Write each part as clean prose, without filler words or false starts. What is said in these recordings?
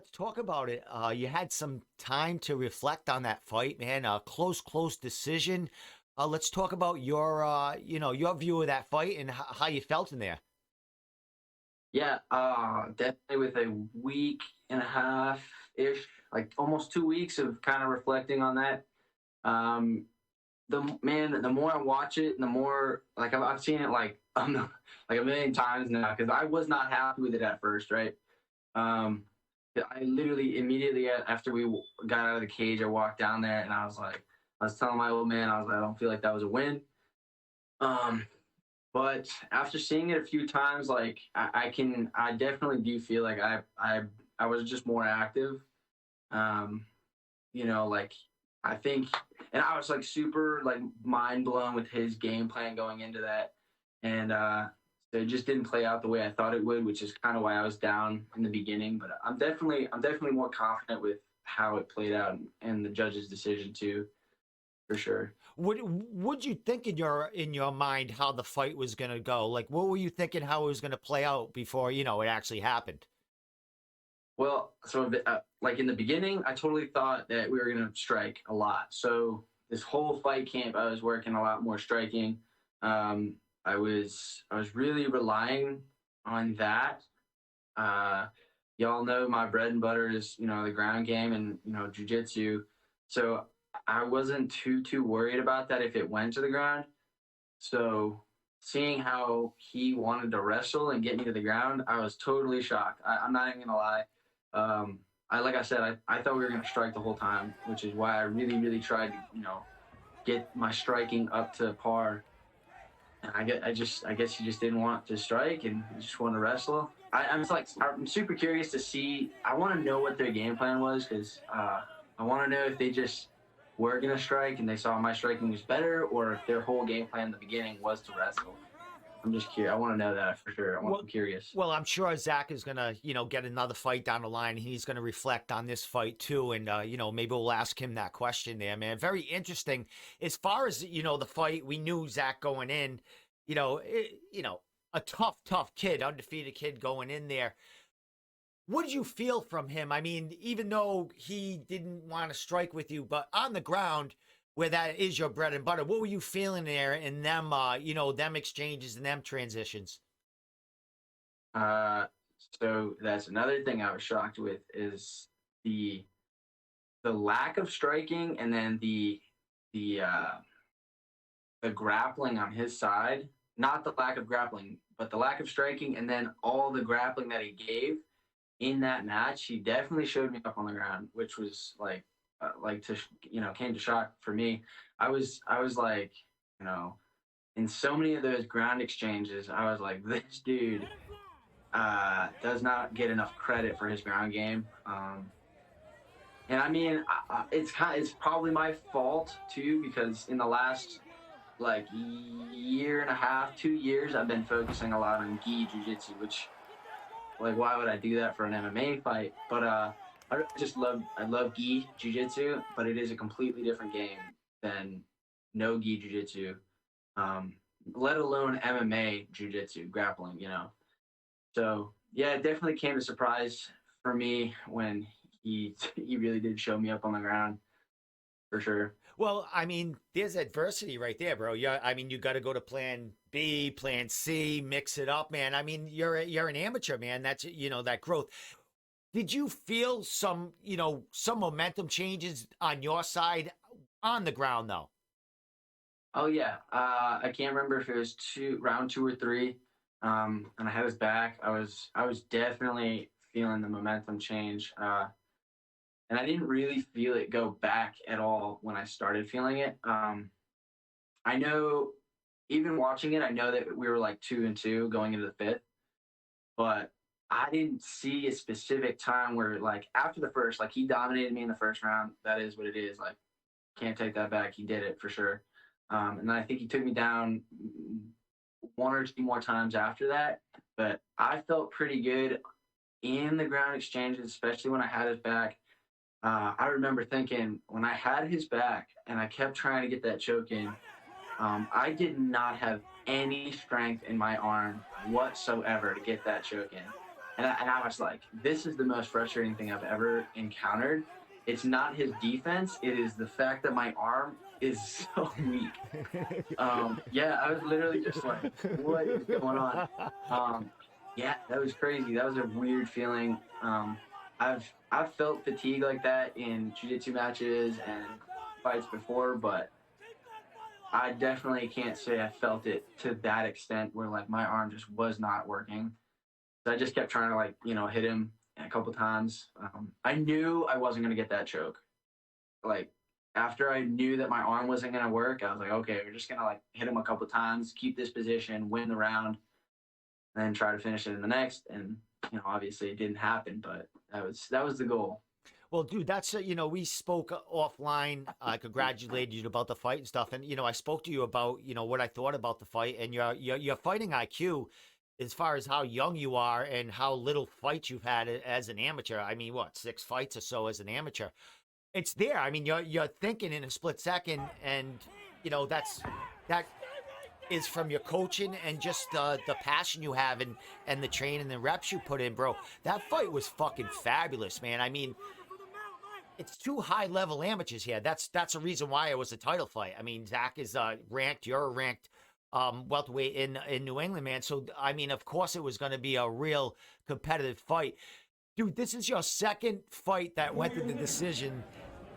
let's talk about it. You had some time to reflect on that fight, man. A close decision. Let's talk about your view of that fight and how you felt in there. Yeah, definitely with a week and a half ish, like almost 2 weeks of kind of reflecting on that. Um, the more I watch it, the more like I've seen it like a million times now because I was not happy with it at first, right? Um, I literally immediately after we got out of the cage, I walked down there and I was telling my old man, I was like, I don't feel like that was a win. Um, but after seeing it a few times, like I definitely do feel like I was just more active. Um, like I think, and I was like super like mind blown with his game plan going into that, and so it just didn't play out the way I thought it would, which is kind of why I was down in the beginning. But I'm definitely more confident with how it played out and the judge's decision too, for sure. Would you think in your mind how the fight was gonna go? Like, what were you thinking how it was gonna play out before it actually happened? Well, so like in the beginning, I totally thought that we were gonna strike a lot. So this whole fight camp, I was working a lot more striking. Um, I was really relying on that. Uh, y'all know my bread and butter is the ground game and jujitsu. So I wasn't too worried about that if it went to the ground. So seeing how he wanted to wrestle and get me to the ground, I was totally shocked. I'm not even gonna lie. Like I said, I thought we were gonna strike the whole time, which is why I really tried to get my striking up to par. And I guess he just didn't want to strike and he just wanted to wrestle. I'm super curious to see. I want to know what their game plan was because I want to know if they just were gonna strike and they saw my striking was better, or if their whole game plan in the beginning was to wrestle. I'm just curious. I want to know that for sure. I'm Well, curious. well, I'm sure Zach is gonna, get another fight down the line. He's gonna reflect on this fight too, and maybe we'll ask him that question there, man. Very interesting. As far as the fight, we knew Zach going in. A tough kid, undefeated kid going in there. What did you feel from him? I mean, even though he didn't want to strike with you, but on the ground, where that is your bread and butter, what were you feeling there in them, them exchanges and them transitions? Uh, so that's another thing I was shocked with is the the lack of striking and then the the grappling on his side. Not the lack of grappling, but the lack of striking, and then all the grappling that he gave in that match. He definitely showed me up on the ground, which was like to came to shock for me. I was like, you know, in so many of those ground exchanges, I was like, this dude does not get enough credit for his ground game. And I mean, it's probably my fault too because in the last like year and a half, 2 years, I've been focusing a lot on gi jujitsu, which like why would I do that for an MMA fight? But I love gi jujitsu, but it is a completely different game than no gi jujitsu, um, let alone MMA jujitsu grappling. So yeah, it definitely came as a surprise for me when he really did show me up on the ground for sure. Well, I mean, there's adversity right there, bro. Yeah, I mean, you got to go to plan B, plan C, mix it up, man. I mean, you're an amateur, man. That's that growth. Did you feel some momentum changes on your side on the ground though? Oh yeah, I can't remember if it was round two or three, and I had his back. I was definitely feeling the momentum change, and I didn't really feel it go back at all when I started feeling it. I know, even watching it, I know that we were like 2-2 going into the fifth, but I didn't see a specific time where like after the first, like he dominated me in the first round. That is what it is. Like can't take that back. He did it for sure. And then I think he took me down one or two more times after that. But I felt pretty good in the ground exchanges, especially when I had his back. I remember thinking when I had his back and I kept trying to get that choke in, I did not have any strength in my arm whatsoever to get that choke in. I was like, this is the most frustrating thing I've ever encountered. It's not his defense; it is the fact that my arm is so weak. Yeah, I was literally just like, what is going on? Um, yeah, that was crazy. That was a weird feeling. I've felt fatigue like that in jiu-jitsu matches and fights before, but I definitely can't say I felt it to that extent where like my arm just was not working. So I just kept trying to like, hit him a couple times. I knew I wasn't gonna get that choke. Like after I knew that my arm wasn't gonna work, I was like, okay, we're just gonna like hit him a couple times, keep this position, win the round, and then try to finish it in the next. And obviously it didn't happen, but that was the goal. Well, dude, that's we spoke offline. I congratulated you about the fight and stuff, and I spoke to you about what I thought about the fight and your fighting IQ, as far as how young you are and how little fights you've had as an amateur. I mean, what, 6 fights or so as an amateur? It's there. I mean, you're thinking in a split second, and that is from your coaching and just the passion you have and the training and the reps you put in, bro. That fight was fucking fabulous, man. I mean, it's two high level amateurs here. That's a reason why it was a title fight. I mean, Zach is ranked. You're ranked welterweight in New England, man. So I mean, of course, it was going to be a real competitive fight, dude. This is your second fight that went to the decision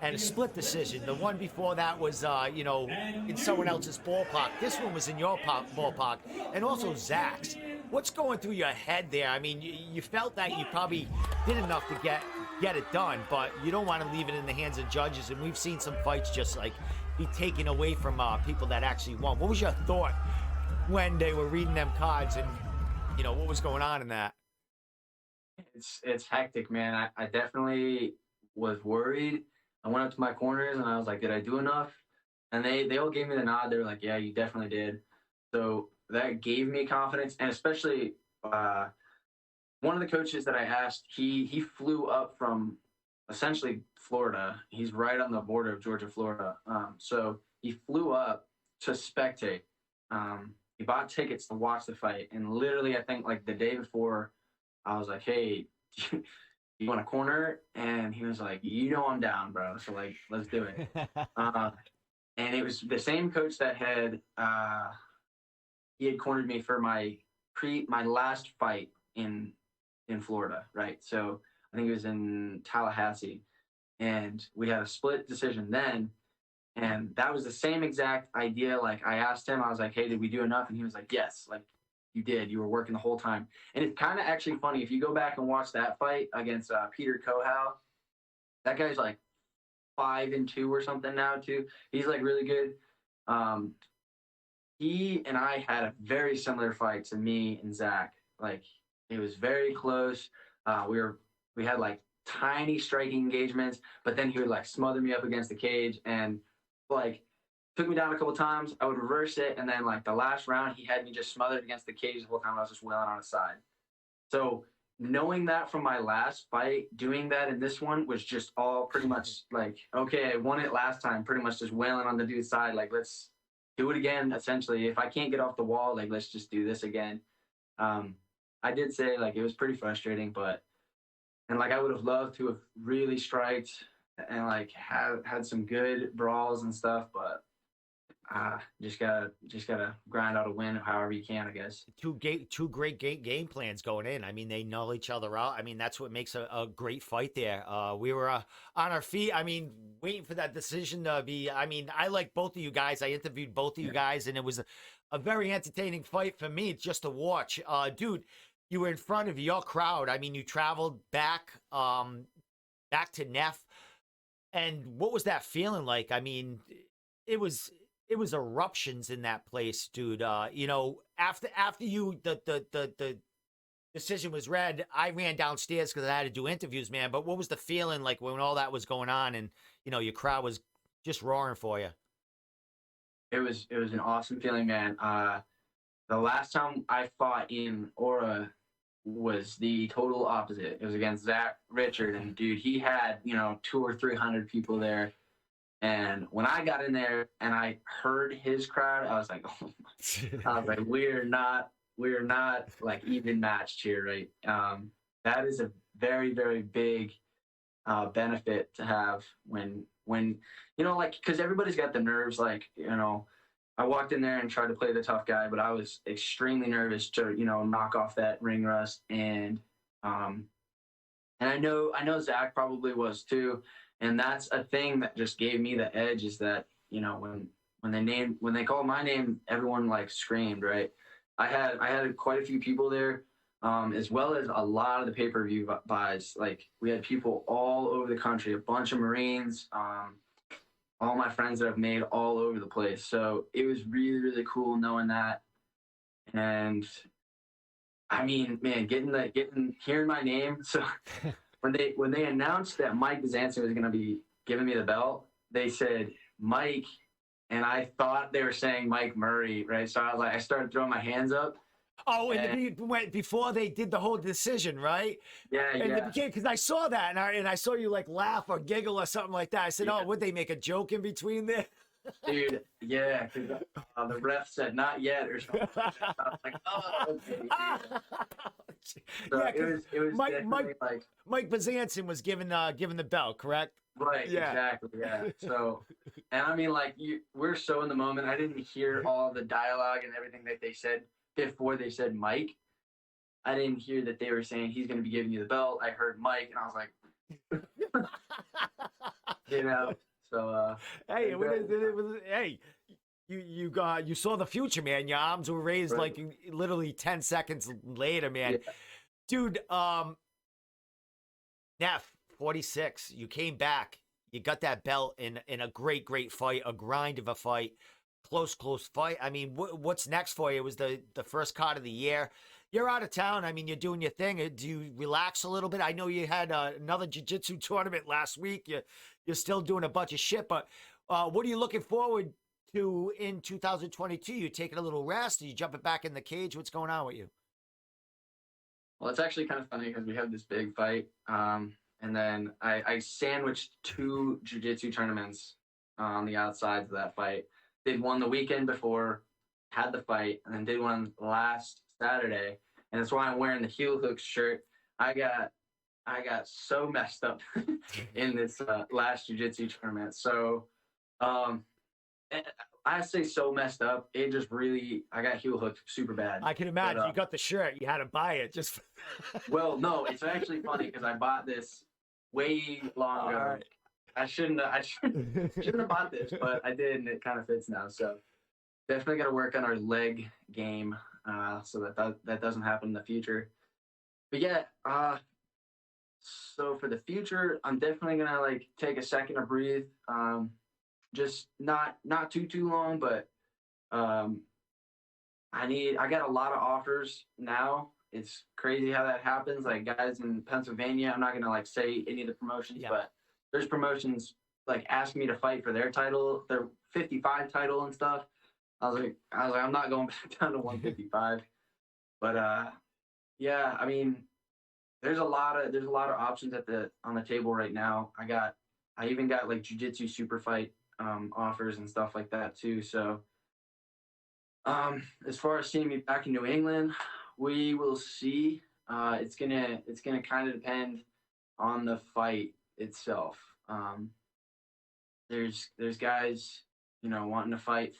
and a split decision. The one before that was in someone else's ballpark. This one was in your ballpark, and also Zach's. What's going through your head there? I mean, you felt that you probably did enough to get it done, but you don't want to leave it in the hands of judges. And we've seen some fights just like be taken away from people that actually won. What was your thought when they were reading them cards, and what was going on in that? It's hectic, man. I definitely was worried. I went up to my corners and I was like, did I do enough? And they all gave me the nod. They were like, yeah, you definitely did. So that gave me confidence, and especially one of the coaches that I asked, he flew up from essentially Florida. He's right on the border of Georgia, Florida. So he flew up to spectate. He bought tickets to watch the fight, and literally, I think like the day before, I was like, "Hey, you want a corner?" And he was like, "I'm down, bro. So like, let's do it." Uh, and it was the same coach that had he had cornered me for my last fight in Florida, right? So I think it was in Tallahassee, and we had a split decision then. And that was the same exact idea. Like I asked him, I was like, "Hey, did we do enough?" And he was like, "Yes, like you did. You were working the whole time." And it's kind of actually funny if you go back and watch that fight against Peter Kohow. That guy's like 5-2 or something now too. He's like really good. Um, he and I had a very similar fight to me and Zach. Like it was very close. We had like tiny striking engagements, but then he would like smother me up against the cage and like took me down a couple times. I would reverse it, and then like the last round, he had me just smothered against the cage the whole time. I was just wailing on his side. So knowing that from my last fight, doing that in this one was just all pretty much like, okay, I won it last time, pretty much just wailing on the dude's side. Like, let's do it again. Essentially, if I can't get off the wall, like, let's just do this again. I did say like it was pretty frustrating, but and like I would have loved to have really striked and like had some good brawls and stuff, but just gotta grind out a win however you can, I guess. Two great game plans going in. I mean, they null each other out. I mean, that's what makes a great fight there. We were on our feet. I mean, waiting for that decision to be. I mean, I like both of you guys. I interviewed both of you guys, and it was a very entertaining fight for me just to watch. Dude, you were in front of your crowd. I mean, you traveled back to NEF, and what was that feeling like? I mean, it was eruptions in that place, dude. After you the decision was read, I ran downstairs because I had to do interviews, man. But what was the feeling like when all that was going on and your crowd was just roaring for you? It was an awesome feeling, man. The last time I fought in Aura was the total opposite. It was against Zach Richard, and dude, he had 200 or 300 people there. And when I got in there and I heard his crowd, I was like, oh my. I was like, we're not like even matched here, right? that is a very, very big benefit to have when like, because everybody's got the nerves. Like, I walked in there and tried to play the tough guy, but I was extremely nervous to knock off that ring rust, and I know Zach probably was too, and that's a thing that just gave me the edge. Is that when they called my name, everyone like screamed, right? I had quite a few people there, as well as a lot of the pay-per-view buys. Like, we had people all over the country, a bunch of Marines, all my friends that I've made all over the place. So it was really, really cool knowing that. And I mean, man, hearing my name. So when they announced that Mike Bizanson was going to be giving me the belt, they said Mike, and I thought they were saying Mike Murray, right? So I started throwing my hands up. Oh, before they did the whole decision, right? Yeah, And yeah. because I saw that, and I saw you like laugh or giggle or something like that. I said, Yeah. "Oh, would they make a joke in between there?" Dude, yeah, because the ref said not yet or something. I was like, oh, okay. Yeah. So Yeah, it was definitely like, Mike Bazanson was given the belt, correct? right, Yeah. exactly, yeah. So, and I mean, like, we're so in the moment. I didn't hear all the dialogue and everything that they said before they said Mike. I didn't hear that they were saying he's going to be giving you the belt. I heard Mike, and I was like, So, Hey, hey, you saw the future, man. Your arms were raised right. like literally 10 seconds later, man. Yeah. Dude, Neff, 46. You came back. You got that belt in a great fight, a grind of a fight, close fight. I mean, what's next for you? It was the first card of the year. You're out of town. I mean, you're doing your thing. Do you relax a little bit? I know you had another jiu-jitsu tournament last week. You're still doing a bunch of shit, but what are you looking forward to in 2022? You taking a little rest? Are you jumping back in the cage? What's going on with you? Well, it's actually kind of funny because we had this big fight, and then I sandwiched two jiu-jitsu tournaments on the outsides of that fight. Did one the weekend before, had the fight, and then did one last Saturday. And that's why I'm wearing the heel hooks shirt. I got so messed up in this last jiu-jitsu tournament. So I say so messed up. It just really, I got heel hooked super bad. I can imagine. You got the shirt. You had to buy it just. Well, no, it's actually funny because I bought this way long ago. Right. I shouldn't have bought this, but I did, and it kind of fits now. So definitely got to work on our leg game, so that doesn't happen in the future. But yeah, so for the future, I'm definitely gonna like take a second to breathe. Just not too long, but I got a lot of offers now. It's crazy how that happens. Like, guys in Pennsylvania, I'm not gonna like say any of the promotions, but there's promotions like asking me to fight for their title, their 55 title and stuff. I was like, I'm not going back down to 155. But yeah, I mean, there's a lot of options on the table right now. I even got like jiu-jitsu super fight offers and stuff like that too. So as far as seeing me back in New England, we will see. It's gonna kind of depend on the fight itself. There's guys, wanting to fight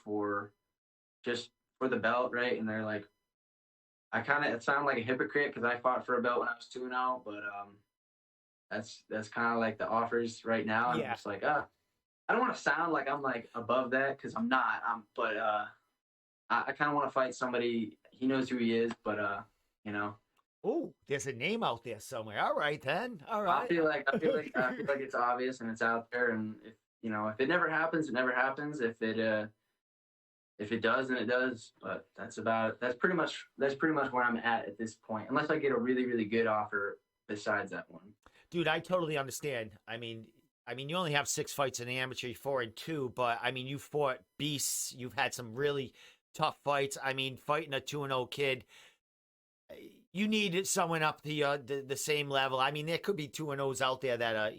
just for the belt, right? And they're like, it sounded like a hypocrite because I fought for a belt when I was 2-0, but that's kind of like the offers right now. I'm just like, I don't want to sound like I'm like above that because I'm not. But I kind of want to fight somebody. He knows who he is, but Oh, there's a name out there somewhere. All right, then. All right. I feel like it's obvious and it's out there. And if it never happens, it never happens. If it does, then it does. But that's about it. That's pretty much where I'm at this point. Unless I get a really, really good offer besides that one. Dude, I totally understand. I mean, you only have 6 fights in the amateur, 4-2, but I mean, you fought beasts. You've had some really tough fights. I mean, fighting a 2-0 kid, you needed someone up the same level. I mean, there could be 2-0s out there that are,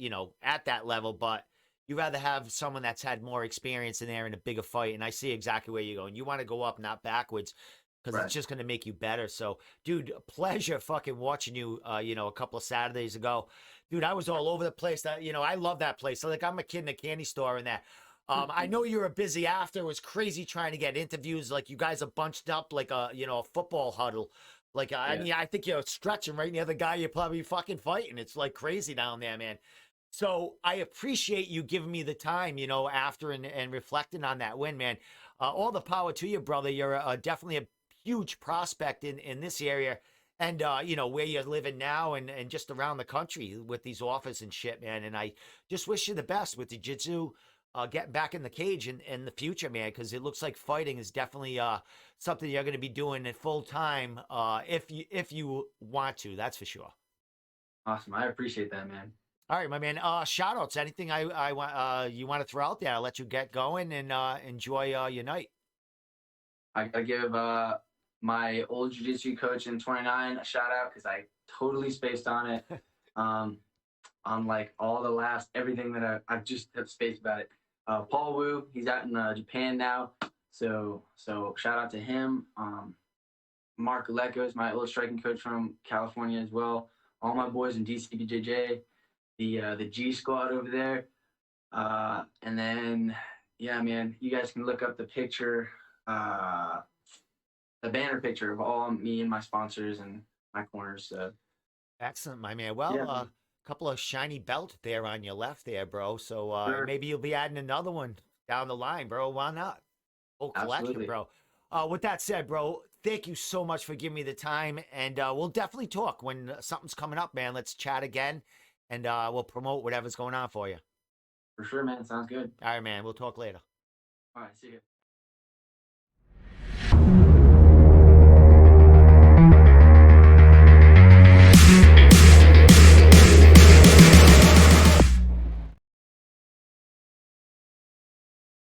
at that level, but you'd rather have someone that's had more experience in there in a bigger fight. And I see exactly where you're going. You want to go up, not backwards, because it's just going to make you better. So, dude, pleasure fucking watching you, a couple of Saturdays ago. Dude, I was all over the place. I love that place. So, like, I'm a kid in a candy store and that. I know you were busy after. It was crazy trying to get interviews. Like, you guys are bunched up like a football huddle. Like, I Yeah. mean, I think you're stretching right near the guy you're probably fucking fighting. It's like crazy down there, man. So I appreciate you giving me the time, after and reflecting on that win, man. All the power to you, brother. You're definitely a huge prospect in this area and, where you're living now and just around the country with these offers and shit, man. And I just wish you the best with the jiu-jitsu, getting back in the cage in the future, man, because it looks like fighting is definitely something you're going to be doing at full time if you want to. That's for sure. Awesome. I appreciate that, man. All right, my man. Shout outs. Anything I want you want to throw out there? I'll let you get going and enjoy your night. I gotta give my old jiu-jitsu coach in 29 a shout out because I totally spaced on it. On like all the last everything that I've just have spaced about it. Paul Wu, he's out in Japan now, so shout out to him. Mark Alecko is my old striking coach from California as well. All my boys in DCBJJ, the G squad over there, and then yeah, man, you guys can look up the picture, the banner picture of all me and my sponsors and my corners. So Excellent, my man. Well, yeah, a couple of shiny belts there on your left there, bro. So sure. maybe you'll be adding another one down the line, bro. Why not? Whole collection, Absolutely. bro. With that said, bro, thank you so much for giving me the time, and we'll definitely talk when something's coming up, man. Let's chat again, and we'll promote whatever's going on for you. For sure, man. Sounds good. All right, man. We'll talk later. All right, see you.